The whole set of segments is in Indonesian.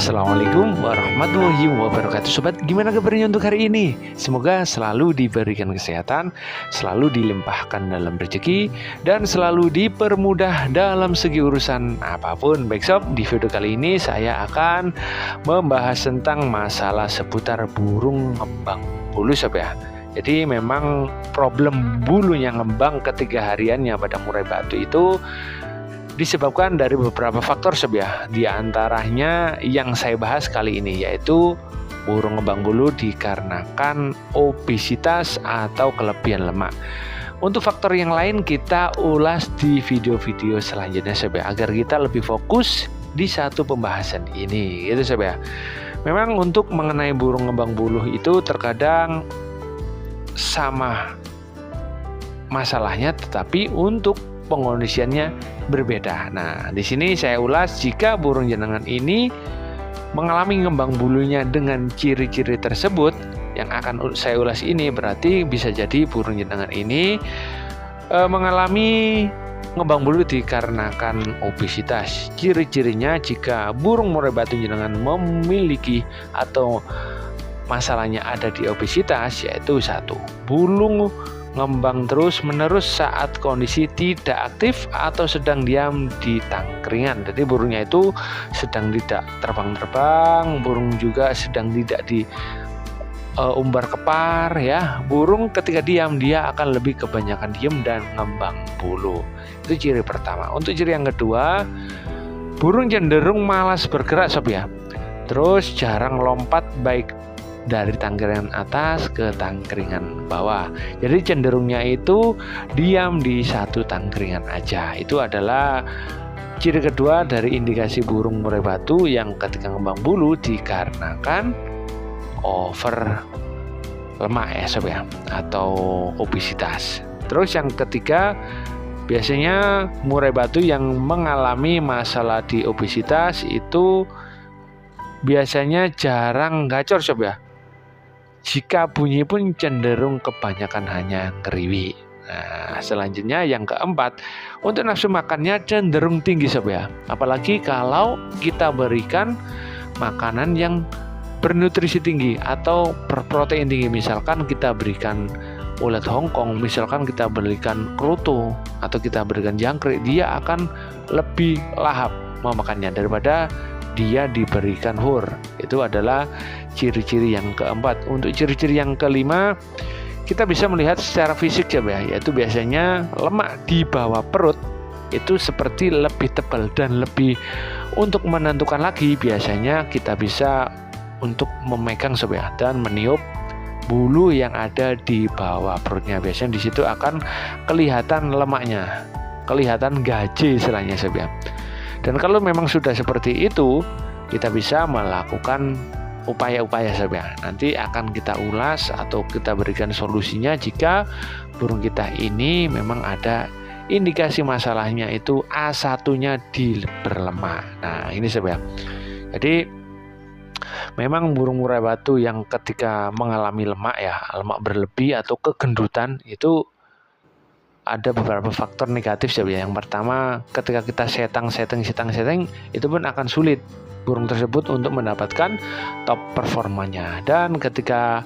Assalamualaikum warahmatullahi wabarakatuh. Sobat, gimana kabarnya untuk hari ini? Semoga selalu diberikan kesehatan, selalu dilimpahkan dalam rezeki, dan selalu dipermudah dalam segi urusan apapun. Baik sob, di video kali ini saya akan membahas tentang masalah seputar burung ngembang bulu sob ya. Jadi memang problem bulunya ngembang ketiga hariannya pada murai batu itu disebabkan dari beberapa faktor sob ya. Di antaranya yang saya bahas kali ini yaitu burung ngembang bulu dikarenakan obesitas atau kelebihan lemak. Untuk faktor yang lain kita ulas di video-video selanjutnya sob ya, agar kita lebih fokus di satu pembahasan ini gitu sob ya. Memang untuk mengenai burung ngembang bulu itu terkadang sama masalahnya, tetapi untuk pengondisiannya berbeda. Nah, di sini saya ulas jika burung jenengan ini mengalami ngembang bulunya dengan ciri-ciri tersebut yang akan saya ulas ini, berarti bisa jadi burung jenengan ini mengalami ngembang bulu dikarenakan obesitas. Ciri-cirinya jika burung murai batu jenengan memiliki atau masalahnya ada di obesitas, yaitu satu, bulu ngembang terus menerus saat kondisi tidak aktif atau sedang diam di tangkringan. Jadi burungnya itu sedang tidak terbang-terbang, burung juga sedang tidak di umbar kepar ya. Burung ketika diam dia akan lebih kebanyakan diam dan ngembang bulu. Itu ciri pertama. Untuk ciri yang kedua, burung cenderung malas bergerak sob ya. Terus jarang lompat baik dari tangkringan atas ke tangkringan bawah. Jadi cenderungnya itu diam di satu tangkringan aja. Itu adalah ciri kedua dari indikasi burung murai batu yang ketika ngembang bulu dikarenakan over lemak ya sob ya, atau obesitas. Terus yang ketiga, biasanya murai batu yang mengalami masalah di obesitas itu biasanya jarang gacor sob ya. Jika bunyi pun cenderung kebanyakan hanya ngeriwi. Nah, selanjutnya yang keempat, untuk nafsu makannya cenderung tinggi sob ya. Apalagi kalau kita berikan makanan yang bernutrisi tinggi atau berprotein tinggi. Misalkan kita berikan ulet Hongkong, misalkan kita berikan kroto atau kita berikan jangkrik, dia akan lebih lahap memakannya daripada dia diberikan hur. Itu adalah ciri-ciri yang keempat. Untuk ciri-ciri yang kelima, kita bisa melihat secara fisik ya, yaitu biasanya lemak di bawah perut itu seperti lebih tebal dan lebih. Untuk menentukan lagi, biasanya kita bisa untuk memegang sob ya, dan meniup bulu yang ada di bawah perutnya. Biasanya di situ akan kelihatan lemaknya, kelihatan gaje istilahnya sob ya. Dan kalau memang sudah seperti itu, kita bisa melakukan upaya-upaya sob ya. Nanti akan kita ulas atau kita berikan solusinya jika burung kita ini memang ada indikasi masalahnya itu A1-nya di berlemak. Nah, ini sob ya. Jadi memang burung murai batu yang ketika mengalami lemak ya, lemak berlebih atau kegendutan itu ada beberapa faktor negatif sob ya. Yang pertama, ketika kita setting itu pun akan sulit burung tersebut untuk mendapatkan top performanya. Dan ketika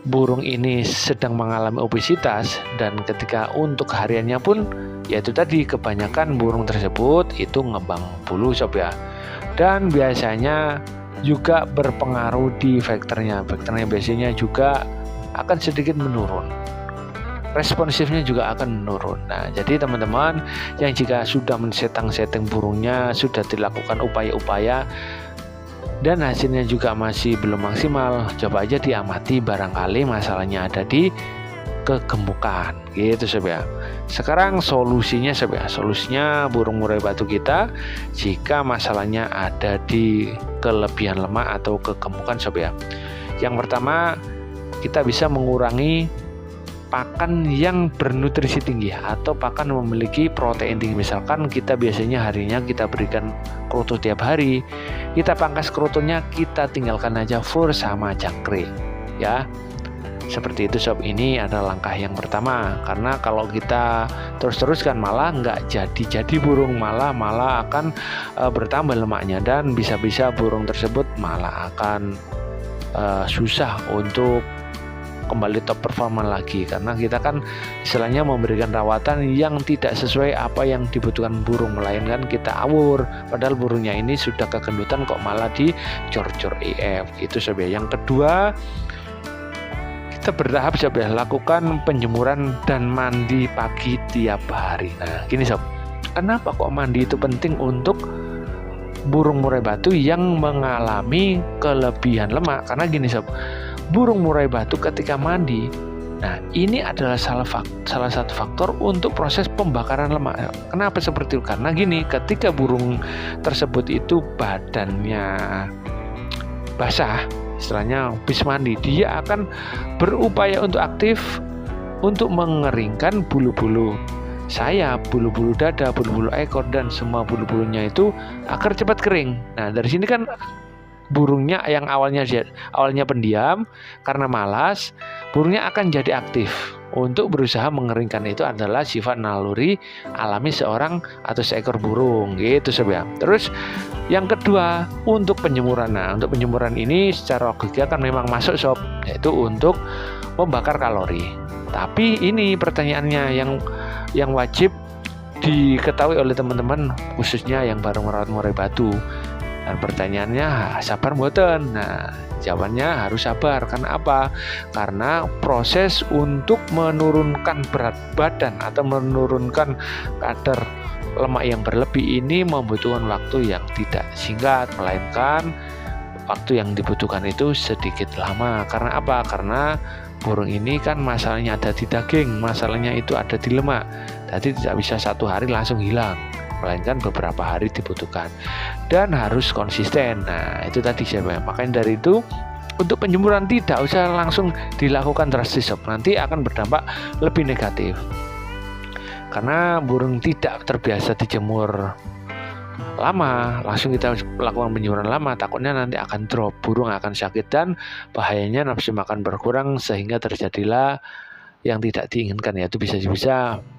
burung ini sedang mengalami obesitas dan ketika untuk hariannya pun yaitu tadi kebanyakan burung tersebut itu ngembang bulu sob ya. Dan biasanya juga berpengaruh di vektornya. Vektornya biasanya juga akan sedikit menurun. Responsifnya juga akan menurun. Nah, jadi teman-teman yang jika sudah men-setting burungnya, sudah dilakukan upaya-upaya dan hasilnya juga masih belum maksimal, coba aja diamati, barangkali masalahnya ada di kegemukan gitu sob ya. Sekarang solusinya sob ya. Solusinya burung murai batu kita jika masalahnya ada di kelebihan lemak atau kegemukan sob ya. Yang pertama, kita bisa mengurangi pakan yang bernutrisi tinggi atau pakan yang memiliki protein tinggi. Misalkan kita biasanya harinya kita berikan kroto tiap hari, kita pangkas krotonya, kita tinggalkan aja fur sama jangkrik ya. Seperti itu sob, ini adalah langkah yang pertama. Karena kalau kita terus-teruskan malah nggak jadi burung, malah akan bertambah lemaknya, dan bisa-bisa burung tersebut malah akan susah untuk kembali top performa lagi, karena kita kan istilahnya memberikan rawatan yang tidak sesuai apa yang dibutuhkan burung, melainkan kita awur, padahal burungnya ini sudah kegendutan kok malah dicor-cor EF. Itu sob ya. Yang kedua, kita bertahap sob ya, lakukan penjemuran dan mandi pagi tiap hari. Nah gini sob, kenapa kok mandi itu penting untuk burung murai batu yang mengalami kelebihan lemak? Karena gini sob, burung murai batu ketika mandi, nah ini adalah salah satu faktor untuk proses pembakaran lemak. Kenapa seperti itu? Karena gini, ketika burung tersebut itu badannya basah, istilahnya habis mandi, dia akan berupaya untuk aktif untuk mengeringkan bulu-bulu sayap, bulu-bulu dada, bulu-bulu ekor, dan semua bulu-bulunya itu agar cepat kering. Nah dari sini kan burungnya yang awalnya pendiam karena malas, burungnya akan jadi aktif untuk berusaha mengeringkan. Itu adalah sifat naluri alami seorang atau seekor burung gitu sob ya. Terus yang kedua, untuk penjemuran. Nah untuk penjemuran ini secara logika kan memang masuk sob, yaitu untuk membakar kalori. Tapi ini pertanyaannya yang wajib diketahui oleh teman-teman, khususnya yang baru merawat murai batu. Dan pertanyaannya, sabar mboten? Nah, jawabannya harus sabar. Karena apa? Karena proses untuk menurunkan berat badan atau menurunkan kadar lemak yang berlebih ini membutuhkan waktu yang tidak singkat, melainkan waktu yang dibutuhkan itu sedikit lama. Karena apa? Karena burung ini kan masalahnya ada di daging, masalahnya itu ada di lemak. Jadi tidak bisa satu hari langsung hilang, melainkan beberapa hari dibutuhkan, dan harus konsisten. Nah itu tadi saya, makanya dari itu untuk penjemuran tidak usah langsung dilakukan drastis sob, nanti akan berdampak lebih negatif karena burung tidak terbiasa dijemur lama, langsung kita lakukan penjemuran lama, takutnya nanti akan drop, burung akan sakit, dan bahayanya nafsu makan berkurang sehingga terjadilah yang tidak diinginkan, yaitu bisa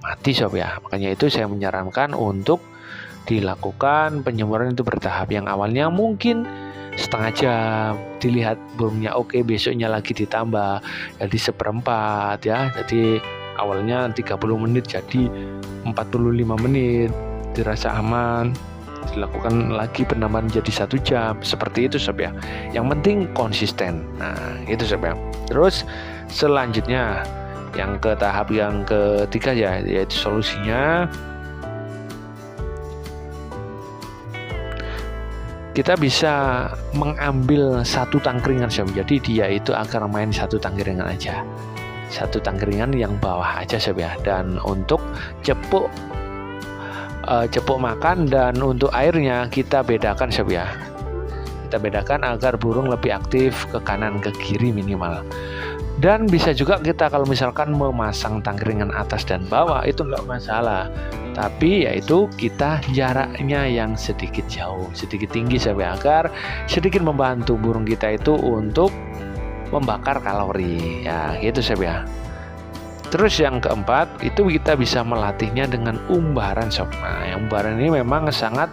mati sob ya. Makanya itu saya menyarankan untuk dilakukan penjemuran itu bertahap. Yang awalnya mungkin setengah jam, dilihat burungnya oke, besoknya lagi ditambah jadi seperempat ya. Jadi awalnya 30 menit jadi 45 menit, dirasa aman, dilakukan lagi penambahan jadi 1 jam. Seperti itu sob ya. Yang penting konsisten. Nah itu sob ya. Terus selanjutnya yang ke tahap yang ketiga ya, yaitu solusinya kita bisa mengambil satu tangkringan sob. Jadi dia itu akan main satu tangkringan aja, satu tangkringan yang bawah aja sob ya. Dan untuk cepuk makan dan untuk airnya kita bedakan sob ya. Kita bedakan agar burung lebih aktif ke kanan ke kiri minimal. Dan bisa juga kita kalau misalkan memasang tangkringan atas dan bawah itu nggak masalah, tapi yaitu kita jaraknya yang sedikit jauh, sedikit tinggi sampai agar sedikit membantu burung kita itu untuk membakar kalori ya gitu sob ya. Terus yang keempat itu kita bisa melatihnya dengan umbaran sob. Nah yang umbaran ini memang sangat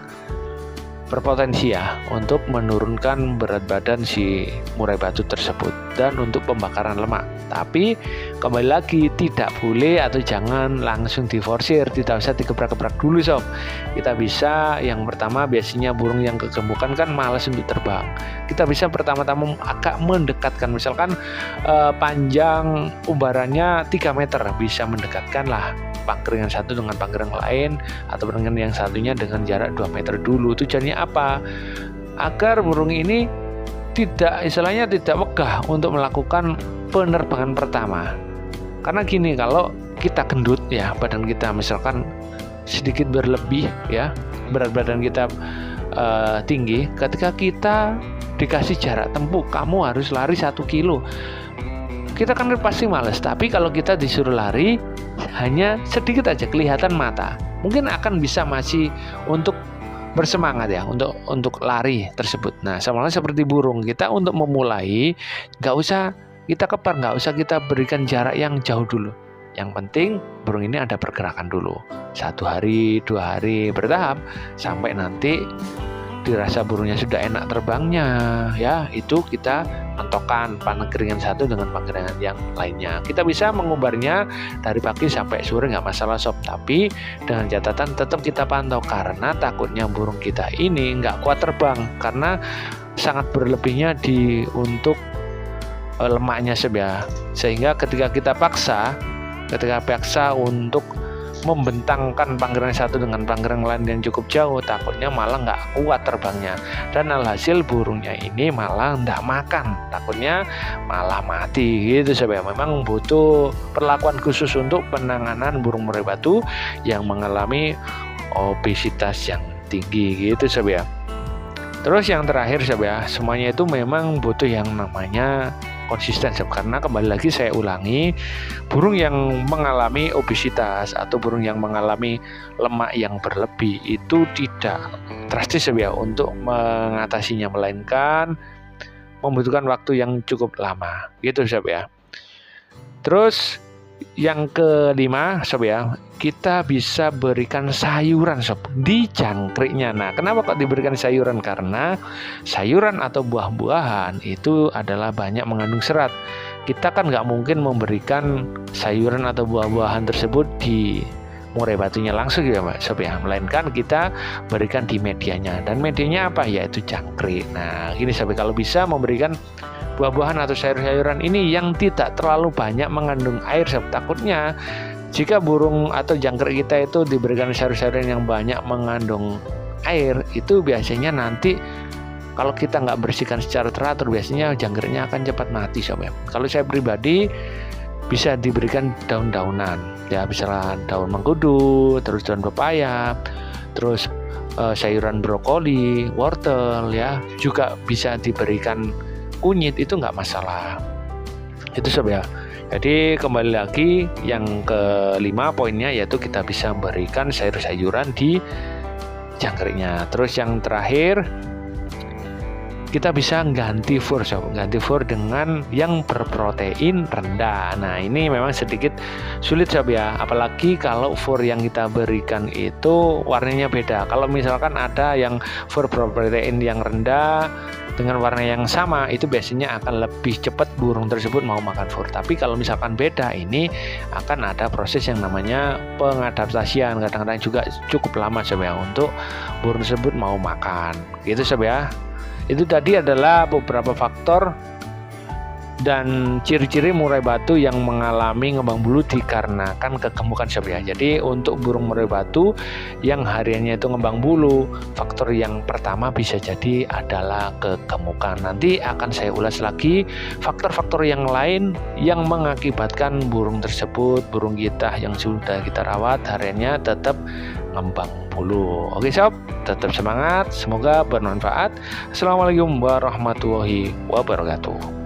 berpotensi ya untuk menurunkan berat badan si murai batu tersebut dan untuk pembakaran lemak. Tapi kembali lagi tidak boleh atau jangan langsung diforsir, tidak usah digebrak-gebrak dulu sob. Kita bisa yang pertama, biasanya burung yang kegemukan kan malas untuk terbang. Kita bisa pertama-tama agak mendekatkan, misalkan panjang umbarannya 3 meter, bisa mendekatkan lah pangkringan satu dengan pangkringan lain atau dengan yang satunya dengan jarak 2 meter dulu. Tujuannya apa? Agar burung ini tidak wegah untuk melakukan penerbangan pertama. Karena gini, kalau kita gendut ya, badan kita misalkan sedikit berlebih ya, berat badan kita tinggi, ketika kita dikasih jarak tempuh, kamu harus lari 1 kilo, kita kan pasti males. Tapi kalau kita disuruh lari hanya sedikit aja kelihatan mata, mungkin akan bisa masih untuk bersemangat ya untuk lari tersebut. Nah sama seperti burung, kita untuk memulai nggak usah kita kepar, nggak usah kita berikan jarak yang jauh dulu. Yang penting burung ini ada pergerakan dulu, 1 hari, 2 hari, bertahap sampai nanti dirasa burungnya sudah enak terbangnya, ya itu kita mentokkan pangkringan satu dengan pangkringan yang lainnya. Kita bisa mengubarnya dari pagi sampai sore, nggak masalah sob, tapi dengan catatan tetap kita pantau karena takutnya burung kita ini nggak kuat terbang karena sangat berlebihnya untuk lemaknya sob ya. Sehingga ketika paksa untuk membentangkan pangkringan satu dengan pangkringan lain yang cukup jauh, takutnya malah nggak kuat terbangnya, dan alhasil burungnya ini malah nggak makan, takutnya malah mati gitu sob ya. Memang butuh perlakuan khusus untuk penanganan burung murai batu yang mengalami obesitas yang tinggi gitu sob ya. Terus yang terakhir sob ya, semuanya itu memang butuh yang namanya konsisten sob, karena kembali lagi saya ulangi, burung yang mengalami obesitas atau burung yang mengalami lemak yang berlebih itu tidak drastis sob ya untuk mengatasinya, melainkan membutuhkan waktu yang cukup lama gitu sob ya. Terus yang kelima sob ya, kita bisa berikan sayuran sob di jangkriknya. Nah, kenapa kok diberikan sayuran? Karena sayuran atau buah-buahan itu adalah banyak mengandung serat. Kita kan nggak mungkin memberikan sayuran atau buah-buahan tersebut di murai batunya langsung ya sob ya, melainkan kita berikan di medianya. Dan medianya apa? Yaitu jangkrik. Nah, gini sob, kalau bisa memberikan buah-buahan atau sayur-sayuran ini yang tidak terlalu banyak mengandung air sob. Takutnya jika burung atau jangkrik kita itu diberikan sayur-sayuran yang banyak mengandung air, itu biasanya nanti kalau kita nggak bersihkan secara teratur, biasanya jangkriknya akan cepat mati sob ya. Kalau saya pribadi bisa diberikan daun-daunan ya, misalnya daun mengkudu, terus daun pepaya, terus sayuran brokoli, wortel ya, juga bisa diberikan kunyit, itu nggak masalah itu sob ya. Jadi kembali lagi yang kelima poinnya, yaitu kita bisa berikan sayur-sayuran di jangkriknya. Terus yang terakhir, kita bisa ganti fur sob, ganti fur dengan yang berprotein rendah. Nah, ini memang sedikit sulit sob ya, apalagi kalau fur yang kita berikan itu warnanya beda. Kalau misalkan ada yang fur berprotein yang rendah dengan warna yang sama, itu biasanya akan lebih cepat burung tersebut mau makan fur. Tapi kalau misalkan beda, ini akan ada proses yang namanya pengadaptasian, kadang-kadang juga cukup lama sob ya untuk burung tersebut mau makan gitu sob ya. Itu tadi adalah beberapa faktor dan ciri-ciri murai batu yang mengalami ngembang bulu dikarenakan kegemukan sob ya. Jadi untuk burung murai batu yang hariannya itu ngembang bulu, faktor yang pertama bisa jadi adalah kegemukan. Nanti akan saya ulas lagi faktor-faktor yang lain yang mengakibatkan burung tersebut, burung kita yang sudah kita rawat hariannya tetap ngembang bulu. Oke sob, tetap semangat, semoga bermanfaat. Assalamualaikum warahmatullahi wabarakatuh.